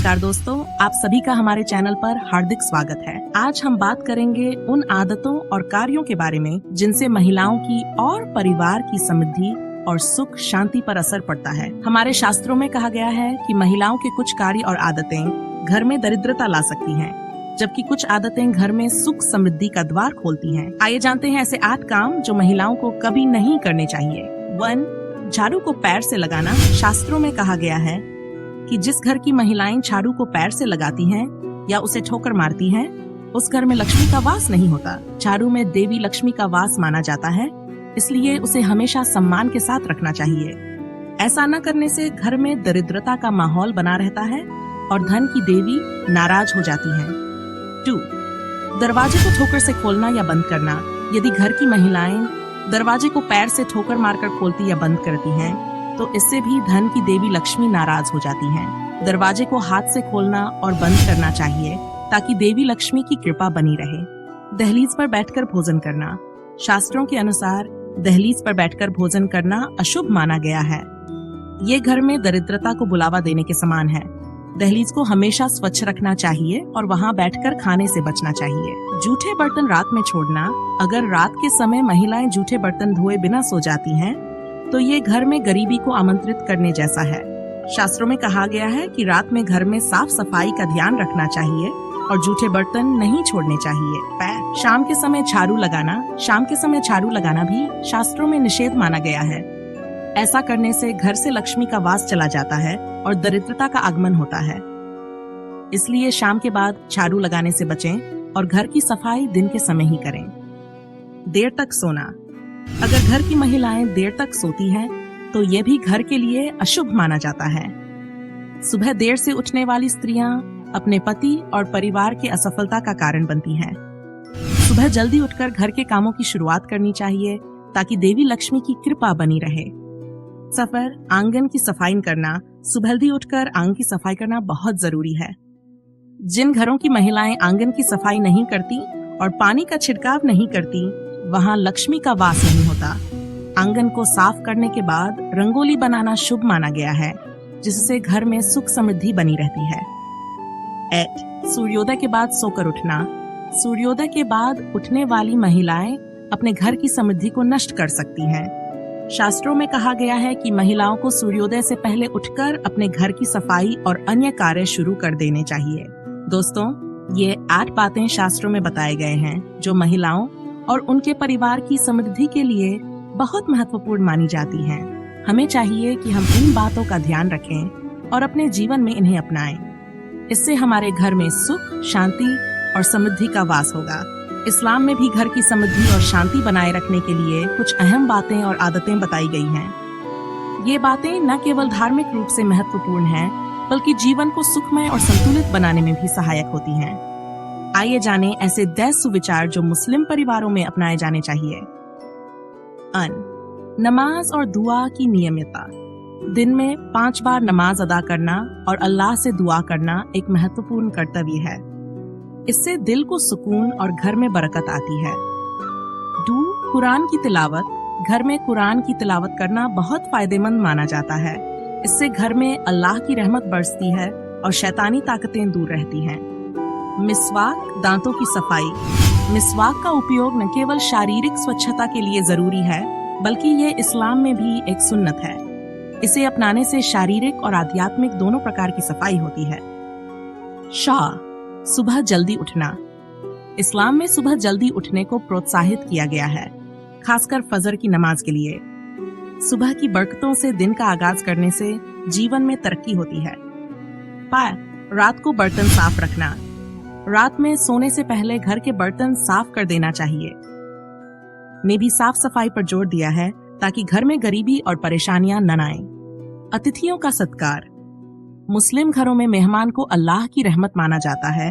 नमस्कार दोस्तों, आप सभी का हमारे चैनल पर हार्दिक स्वागत है। आज हम बात करेंगे उन आदतों और कार्यों के बारे में जिनसे महिलाओं की और परिवार की समृद्धि और सुख शांति पर असर पड़ता है। हमारे शास्त्रों में कहा गया है कि महिलाओं के कुछ कार्य और आदतें घर में दरिद्रता ला सकती हैं, जबकि कुछ आदतें घर में सुख समृद्धि का द्वार खोलती हैं। आइए जानते हैं ऐसे 8 काम जो महिलाओं को कभी नहीं करने चाहिए। 1. झाड़ू को पैर से लगाना। शास्त्रों में कहा गया है कि जिस घर की महिलाएं झाड़ू को पैर से लगाती हैं या उसे ठोकर मारती हैं, उस घर में लक्ष्मी का वास नहीं होता। झाड़ू में देवी लक्ष्मी का वास माना जाता है, इसलिए उसे हमेशा सम्मान के साथ रखना चाहिए। ऐसा न करने से घर में दरिद्रता का माहौल बना रहता है और धन की देवी नाराज हो जाती हैं। 2. दरवाजे को ठोकर से खोलना या बंद करना। यदि घर की महिलाएं दरवाजे को पैर से ठोकर मारकर खोलती या बंद करती हैं, तो इससे भी धन की देवी लक्ष्मी नाराज हो जाती हैं। दरवाजे को हाथ से खोलना और बंद करना चाहिए ताकि देवी लक्ष्मी की कृपा बनी रहे। दहलीज पर बैठकर भोजन करना। शास्त्रों के अनुसार दहलीज पर बैठकर भोजन करना अशुभ माना गया है। ये घर में दरिद्रता को बुलावा देने के समान है। दहलीज को हमेशा स्वच्छ रखना चाहिए और वहाँ बैठकर खाने से बचना चाहिए। जूठे बर्तन रात में छोड़ना। अगर रात के समय महिलाएं जूठे बर्तन धोए बिना सो जाती हैं, तो ये घर में गरीबी को आमंत्रित करने जैसा है। शास्त्रों में कहा गया है कि रात में घर में साफ सफाई का ध्यान रखना चाहिए और जूठे बर्तन नहीं छोड़ने चाहिए। शाम के समय झाड़ू लगाना। शाम के समय झाड़ू लगाना भी शास्त्रों में निषेध माना गया है। ऐसा करने से घर से लक्ष्मी का वास चला जाता है और दरिद्रता का आगमन होता है। इसलिए शाम के बाद झाड़ू लगाने से बचें और घर की सफाई दिन के समय ही करें। देर तक सोना। अगर घर की महिलाएं देर तक सोती हैं, तो ये भी घर के लिए अशुभ माना जाता है। सुबह देर से उठने वाली स्त्रियां अपने पति और परिवार की असफलता का कारण बनती हैं। सुबह जल्दी उठकर घर के कामों की शुरुआत करनी चाहिए ताकि देवी लक्ष्मी की कृपा बनी रहे। सफर, आंगन की सफाई करना। सुबह जल्दी उठकर आंगन की सफाई करना बहुत जरूरी है। जिन घरों की महिलाएं आंगन की सफाई नहीं करती और पानी का छिड़काव नहीं करती, वहाँ लक्ष्मी का वास नहीं होता। आंगन को साफ करने के बाद रंगोली बनाना शुभ माना गया है, जिससे घर में सुख समृद्धि बनी रहती है। 8. सूर्योदय के बाद सोकर उठना। सूर्योदय के बाद उठने वाली महिलाएं अपने घर की समृद्धि को नष्ट कर सकती हैं। शास्त्रों में कहा गया है कि महिलाओं को सूर्योदय से पहले उठकर अपने घर की सफाई और अन्य कार्य शुरू कर देने चाहिए। दोस्तों, ये 8 बातें शास्त्रों में बताए गए हैं जो महिलाओं और उनके परिवार की समृद्धि के लिए बहुत महत्वपूर्ण मानी जाती हैं। हमें चाहिए कि हम इन बातों का ध्यान रखें और अपने जीवन में इन्हें अपनाएं। इससे हमारे घर में सुख, शांति और समृद्धि का वास होगा। इस्लाम में भी घर की समृद्धि और शांति बनाए रखने के लिए कुछ अहम बातें और आदतें बताई गई हैं। ये बातें न केवल धार्मिक रूप से महत्वपूर्ण हैं, बल्कि जीवन को सुखमय और संतुलित बनाने में भी सहायक होती हैं। आइए जानें ऐसे 10 सुविचार जो मुस्लिम परिवारों में अपनाए जाने चाहिए। नमाज और दुआ की नियमितता। दिन में 5 बार नमाज अदा करना और अल्लाह से दुआ करना एक महत्वपूर्ण कर्तव्य है। इससे दिल को सुकून और घर में बरकत आती है। 2. कुरान की तिलावत। घर में कुरान की तिलावत करना बहुत फायदेमंद माना जाता है। इससे घर में अल्लाह की रहमत बरसती है और शैतानी ताकतें दूर रहती हैं। मिसवाक, दांतों की सफाई। मिसवाक का उपयोग न केवल शारीरिक स्वच्छता के लिए जरूरी है, बल्कि ये इस्लाम में भी एक सुन्नत है। इसे अपनाने से शारीरिक और आध्यात्मिक दोनों प्रकार की सफाई होती है। सुबह जल्दी उठना। इस्लाम में सुबह जल्दी उठने को प्रोत्साहित किया गया है, खासकर फजर की नमाज के लिए। सुबह की बरकतों से दिन का आगाज करने से जीवन में तरक्की होती है। रात को बर्तन साफ रखना। रात में सोने से पहले घर के बर्तन साफ कर देना चाहिए। ने भी साफ सफाई पर जोर दिया है ताकि घर में गरीबी और परेशानियां न आए। अतिथियों का सत्कार। मुस्लिम घरों में मेहमान को अल्लाह की रहमत माना जाता है।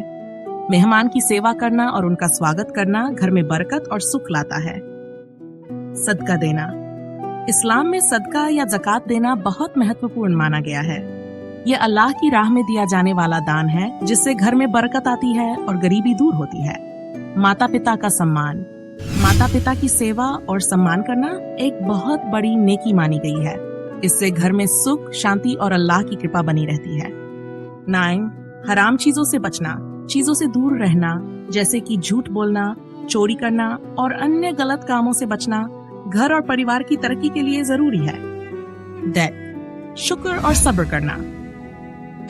मेहमान की सेवा करना और उनका स्वागत करना घर में बरकत और सुख लाता है। सदका देना। इस्लाम में सदका या ज़कात देना बहुत महत्वपूर्ण माना गया है। ये अल्लाह की राह में दिया जाने वाला दान है, जिससे घर में बरकत आती है और गरीबी दूर होती है। माता पिता का सम्मान। माता पिता की सेवा और सम्मान करना एक बहुत बड़ी नेकी मानी गई है। इससे घर में सुख, शांति और अल्लाह की कृपा बनी रहती है। 9. हराम चीजों से बचना, चीजों से दूर रहना, जैसे कि झूठ बोलना, चोरी करना और अन्य गलत कामों से बचना घर और परिवार की तरक्की के लिए जरूरी है। शुक्र और सब्र करना,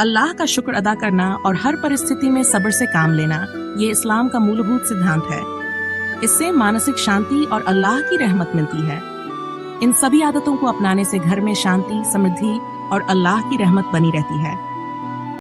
अल्लाह का शुक्र अदा करना और हर परिस्थिति में सब्र से काम लेना, ये इस्लाम का मूलभूत सिद्धांत है। इससे मानसिक शांति और अल्लाह की रहमत मिलती है। इन सभी आदतों को अपनाने से घर में शांति, समृद्धि और अल्लाह की रहमत बनी रहती है।